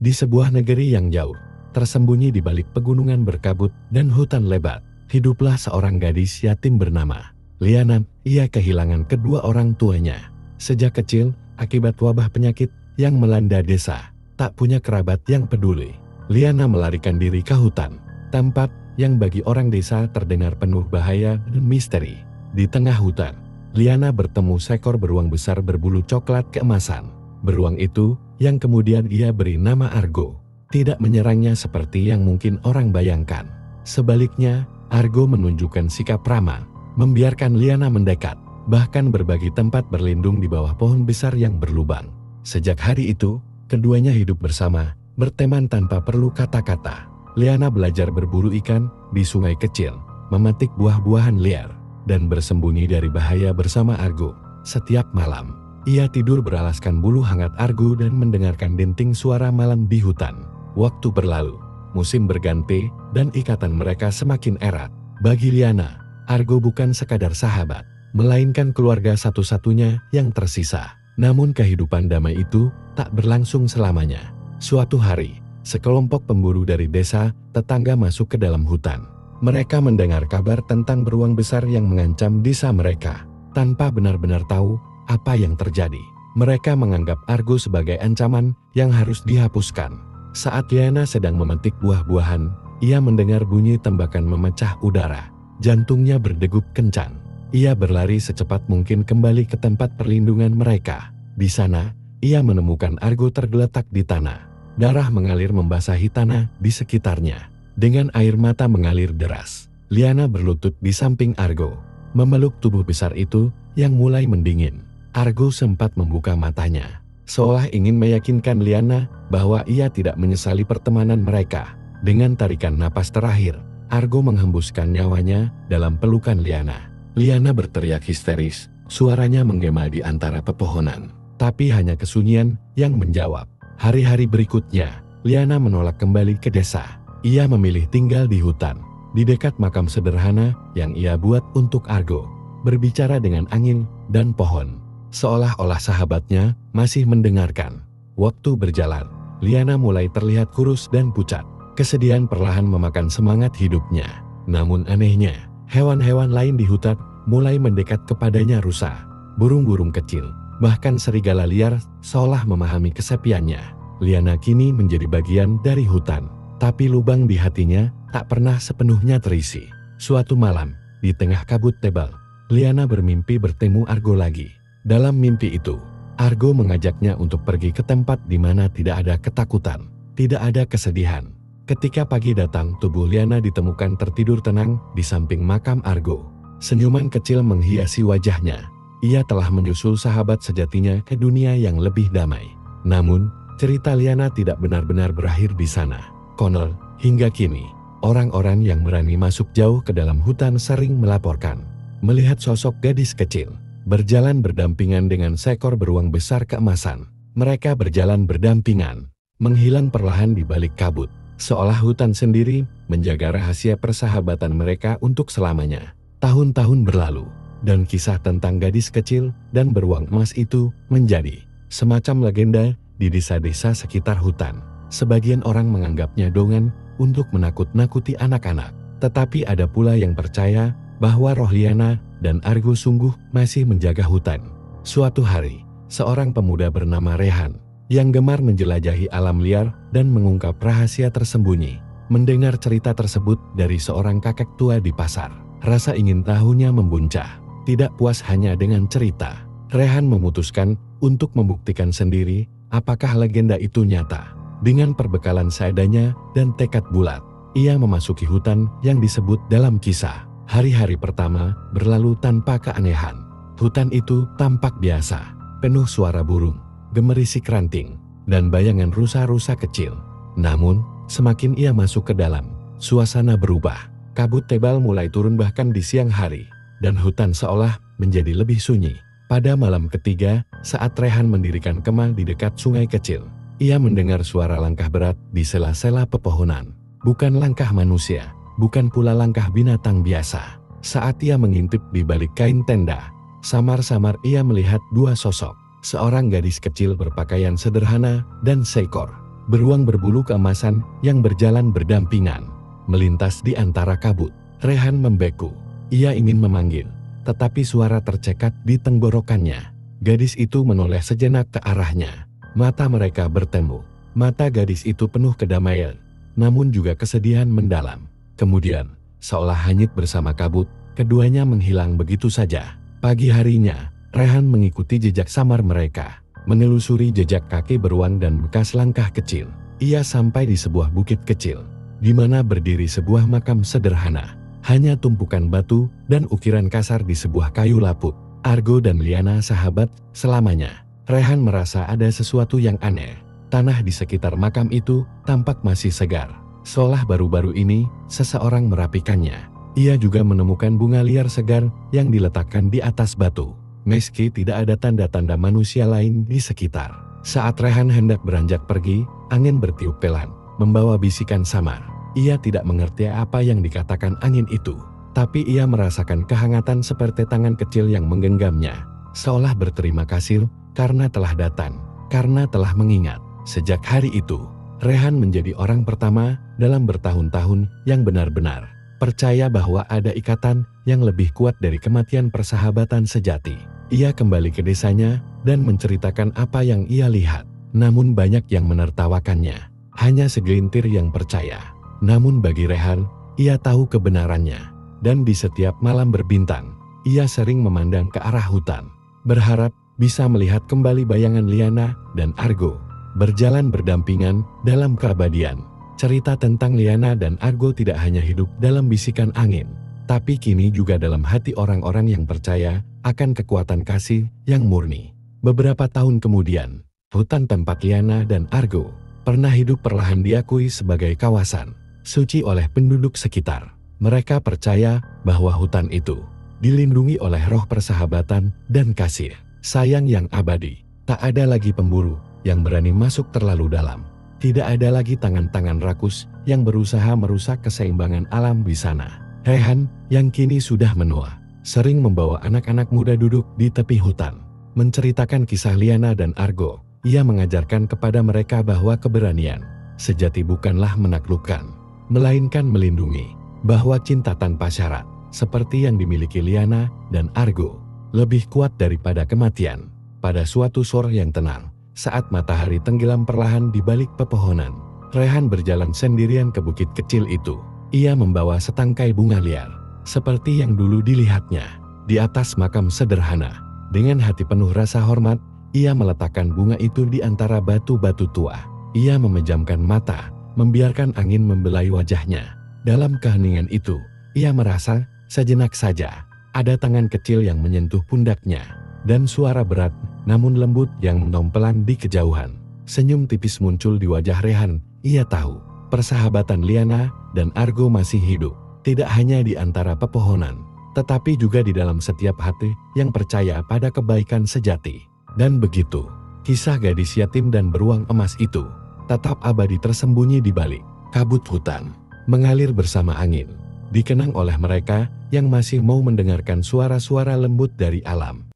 Di sebuah negeri yang jauh, tersembunyi di balik pegunungan berkabut dan hutan lebat, hiduplah seorang gadis yatim bernama Liana. Ia kehilangan kedua orang tuanya sejak kecil akibat wabah penyakit yang melanda desa. Tak punya kerabat yang peduli, Liana melarikan diri ke hutan, tempat yang bagi orang desa terdengar penuh bahaya dan misteri. Di tengah hutan, Liana bertemu seekor beruang besar berbulu coklat keemasan. Beruang itu, yang kemudian ia beri nama Argo, tidak menyerangnya seperti yang mungkin orang bayangkan. Sebaliknya, Argo menunjukkan sikap ramah, membiarkan Liana mendekat, bahkan berbagi tempat berlindung di bawah pohon besar yang berlubang. Sejak hari itu, keduanya hidup bersama, berteman tanpa perlu kata-kata. Liana belajar berburu ikan di sungai kecil, memetik buah-buahan liar, dan bersembunyi dari bahaya bersama Argo. Setiap malam, ia tidur beralaskan bulu hangat Argo dan mendengarkan denting suara malam di hutan. Waktu berlalu, musim berganti, dan ikatan mereka semakin erat. Bagi Liana, Argo bukan sekadar sahabat, melainkan keluarga satu-satunya yang tersisa. Namun kehidupan damai itu tak berlangsung selamanya. Suatu hari, sekelompok pemburu dari desa tetangga masuk ke dalam hutan. Mereka mendengar kabar tentang beruang besar yang mengancam desa mereka. Tanpa benar-benar tahu apa yang terjadi, mereka menganggap Argo sebagai ancaman yang harus dihapuskan. Saat Liana sedang memetik buah-buahan, ia mendengar bunyi tembakan memecah udara. Jantungnya berdegup kencang. Ia berlari secepat mungkin kembali ke tempat perlindungan mereka. Di sana, ia menemukan Argo tergeletak di tanah. Darah mengalir membasahi tanah di sekitarnya. Dengan air mata mengalir deras, Liana berlutut di samping Argo, memeluk tubuh besar itu yang mulai mendingin. Argo sempat membuka matanya, seolah ingin meyakinkan Liana bahwa ia tidak menyesali pertemanan mereka. Dengan tarikan napas terakhir, Argo menghembuskan nyawanya dalam pelukan Liana. Liana berteriak histeris, suaranya menggema di antara pepohonan. Tapi hanya kesunyian yang menjawab. Hari-hari berikutnya, Liana menolak kembali ke desa. Ia memilih tinggal di hutan, di dekat makam sederhana yang ia buat untuk Argo, berbicara dengan angin dan pohon, seolah-olah sahabatnya masih mendengarkan. Waktu berjalan, Liana mulai terlihat kurus dan pucat. Kesedihan perlahan memakan semangat hidupnya. Namun anehnya, hewan-hewan lain di hutan mulai mendekat kepadanya. Rusa, burung-burung kecil, bahkan serigala liar seolah memahami kesepiannya. Liana kini menjadi bagian dari hutan, tapi lubang di hatinya tak pernah sepenuhnya terisi. Suatu malam, di tengah kabut tebal, Liana bermimpi bertemu Argo lagi. Dalam mimpi itu, Argo mengajaknya untuk pergi ke tempat di mana tidak ada ketakutan, tidak ada kesedihan. Ketika pagi datang, tubuh Liana ditemukan tertidur tenang di samping makam Argo. Senyuman kecil menghiasi wajahnya. Ia telah menyusul sahabat sejatinya ke dunia yang lebih damai. Namun, cerita Liana tidak benar-benar berakhir di sana. Konon, hingga kini, orang-orang yang berani masuk jauh ke dalam hutan sering melaporkan melihat sosok gadis kecil berjalan berdampingan dengan seekor beruang besar keemasan. Mereka berjalan berdampingan, menghilang perlahan di balik kabut, seolah hutan sendiri menjaga rahasia persahabatan mereka untuk selamanya. Tahun-tahun berlalu, dan kisah tentang gadis kecil dan beruang emas itu menjadi semacam legenda di desa-desa sekitar hutan. Sebagian orang menganggapnya dongeng untuk menakut-nakuti anak-anak, tetapi ada pula yang percaya bahwa roh Liana dan Argo sungguh masih menjaga hutan. Suatu hari, seorang pemuda bernama Rehan, yang gemar menjelajahi alam liar dan mengungkap rahasia tersembunyi, mendengar cerita tersebut dari seorang kakek tua di pasar. Rasa ingin tahunya membuncah. Tidak puas hanya dengan cerita, Rehan memutuskan untuk membuktikan sendiri apakah legenda itu nyata. Dengan perbekalan seadanya dan tekad bulat, ia memasuki hutan yang disebut dalam kisah. Hari-hari pertama berlalu tanpa keanehan. Hutan itu tampak biasa, penuh suara burung, gemerisik ranting, dan bayangan rusa-rusa kecil. Namun, semakin ia masuk ke dalam, suasana berubah. Kabut tebal mulai turun bahkan di siang hari, dan hutan seolah menjadi lebih sunyi. Pada malam ketiga, saat Rehan mendirikan kemah di dekat sungai kecil, ia mendengar suara langkah berat di sela-sela pepohonan. Bukan langkah manusia, bukan pula langkah binatang biasa. Saat ia mengintip di balik kain tenda, samar-samar ia melihat dua sosok. Seorang gadis kecil berpakaian sederhana dan seekor beruang berbulu keemasan yang berjalan berdampingan, melintas di antara kabut. Rehan membeku. Ia ingin memanggil, tetapi suara tercekat di tenggorokannya. Gadis itu menoleh sejenak ke arahnya. Mata mereka bertemu. Mata gadis itu penuh kedamaian, namun juga kesedihan mendalam. Kemudian, seolah hanyut bersama kabut, keduanya menghilang begitu saja. Pagi harinya, Rehan mengikuti jejak samar mereka, menelusuri jejak kaki beruang dan bekas langkah kecil. Ia sampai di sebuah bukit kecil, di mana berdiri sebuah makam sederhana. Hanya tumpukan batu dan ukiran kasar di sebuah kayu lapuk. Argo dan Liana sahabat selamanya. Rehan merasa ada sesuatu yang aneh. Tanah di sekitar makam itu tampak masih segar, seolah baru-baru ini seseorang merapikannya. Ia juga menemukan bunga liar segar yang diletakkan di atas batu, meski tidak ada tanda-tanda manusia lain di sekitar. Saat Rehan hendak beranjak pergi, angin bertiup pelan, membawa bisikan samar. Ia tidak mengerti apa yang dikatakan angin itu, tapi ia merasakan kehangatan seperti tangan kecil yang menggenggamnya, seolah berterima kasih karena telah datang, karena telah mengingat. Sejak hari itu, Rehan menjadi orang pertama dalam bertahun-tahun yang benar-benar percaya bahwa ada ikatan yang lebih kuat dari kematian persahabatan sejati. Ia kembali ke desanya dan menceritakan apa yang ia lihat, namun banyak yang menertawakannya. Hanya segelintir yang percaya. Namun bagi Rehan, ia tahu kebenarannya. Dan di setiap malam berbintang, ia sering memandang ke arah hutan, berharap bisa melihat kembali bayangan Liana dan Argo, berjalan berdampingan dalam keabadian. Cerita tentang Liana dan Argo tidak hanya hidup dalam bisikan angin, tapi kini juga dalam hati orang-orang yang percaya akan kekuatan kasih yang murni. Beberapa tahun kemudian, hutan tempat Liana dan Argo pernah hidup perlahan diakui sebagai kawasan suci oleh penduduk sekitar. Mereka percaya bahwa hutan itu dilindungi oleh roh persahabatan dan kasih sayang yang abadi. Tak ada lagi pemburu yang berani masuk terlalu dalam. Tidak ada lagi tangan-tangan rakus yang berusaha merusak keseimbangan alam di sana. Rehan, yang kini sudah menua, sering membawa anak-anak muda duduk di tepi hutan, menceritakan kisah Liana dan Argo. Ia mengajarkan kepada mereka bahwa keberanian sejati bukanlah menaklukkan, melainkan melindungi, bahwa cinta tanpa syarat, seperti yang dimiliki Liana dan Argo, lebih kuat daripada kematian. Pada suatu sore yang tenang, saat matahari tenggelam perlahan di balik pepohonan, Rehan berjalan sendirian ke bukit kecil itu. Ia membawa setangkai bunga liar, seperti yang dulu dilihatnya, di atas makam sederhana. Dengan hati penuh rasa hormat, ia meletakkan bunga itu di antara batu-batu tua. Ia memejamkan mata, membiarkan angin membelai wajahnya. Dalam keheningan itu, ia merasa sejenak saja ada tangan kecil yang menyentuh pundaknya, dan suara berat namun lembut yang menompelan di kejauhan. Senyum tipis muncul di wajah Rehan. Ia tahu persahabatan Liana dan Argo masih hidup, tidak hanya di antara pepohonan, tetapi juga di dalam setiap hati yang percaya pada kebaikan sejati. Dan begitu, kisah gadis yatim dan beruang emas itu tetap abadi tersembunyi di balik kabut hutan, mengalir bersama angin, dikenang oleh mereka yang masih mau mendengarkan suara-suara lembut dari alam.